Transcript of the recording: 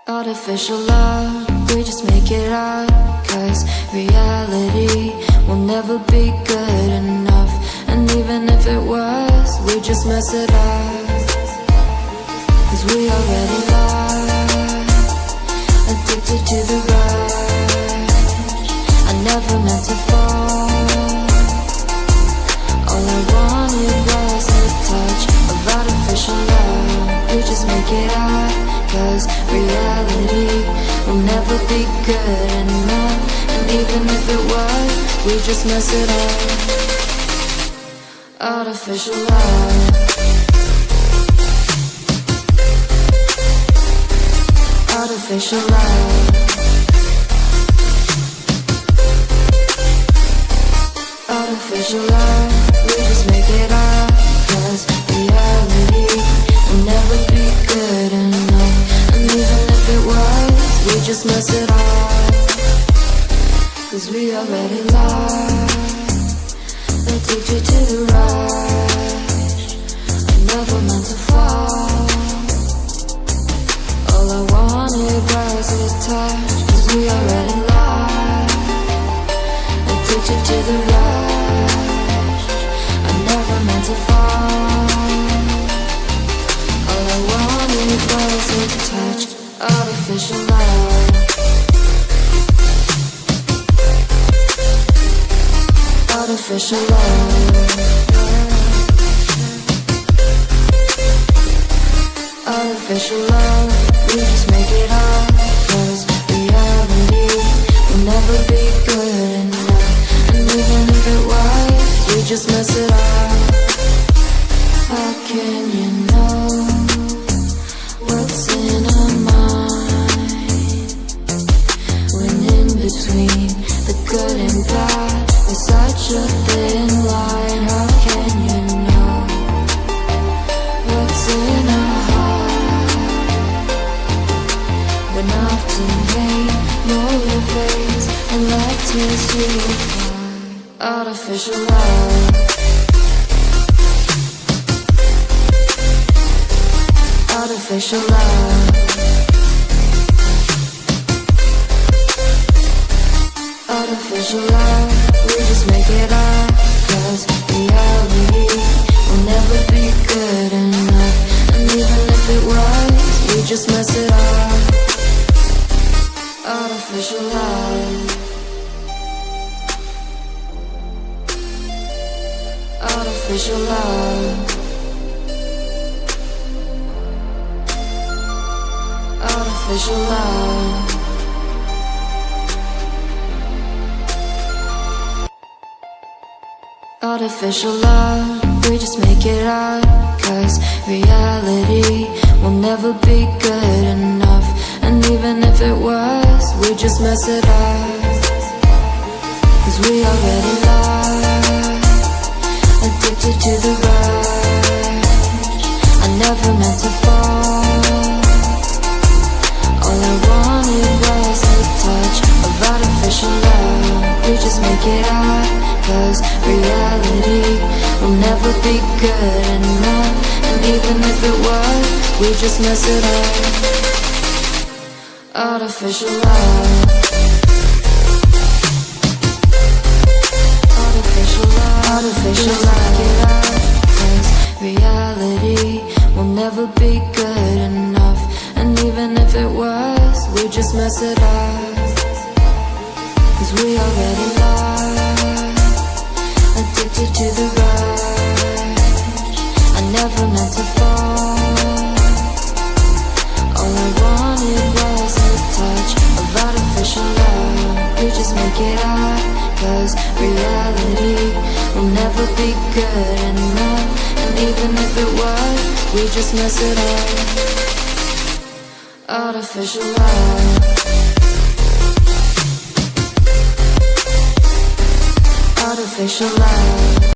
Artificial love, we just make it up, 'cause reality will never be good enough. And even if it was, we just mess it up, 'cause we already lost, addicted to the rush. I never meant to fall. All I wanted was a touch of artificial love. We just make it up, 'cause reality will never be good enough. And even if it was, we just mess it up. Artificial love, artificial love, artificial love. We just make it up, 'cause reality will never be good enough. And even if it was, we just mess it up, 'cause we already lost, addicted to the rush. I never meant to fall. All I wanted was a touch, 'cause we already lost, addicted to the rush. I never meant to fall. All I wanted was a touch, artificial love, artificial love, artificial love. We just make it up, 'cause reality will never be good enough. And even if it was, we just mess it up. How can you know what's in our mind, when in between the good and bad there's such a thin line? How can you know what's in our heart, when often hate motivates and love tears you apart? Artificial love, artificial love, artificial love. We just make it up, 'cause reality will never be good enough. And even if it was, we just mess it up. Artificial love, artificial love, artificial love. Artificial love, we just make it up, 'cause reality will never be good enough. And even if it was, we just mess it up, 'cause we already lost, addicted to the rush. I never meant to fall. All I wanted was a touch of artificial love. We just make it up, 'cause reality will never be good enough. And even if it was, we just mess it up. Artificial love, artificial love, artificial love. 'Cause reality will never be good enough. And even if it was, we just mess it up, 'cause we already lost, addicted to the rush. I never meant to fall. All I wanted was a touch of artificial love. We just make it up, 'cause reality will never be good enough. And even if it was, we just mess it up. Artificial love, artificial love.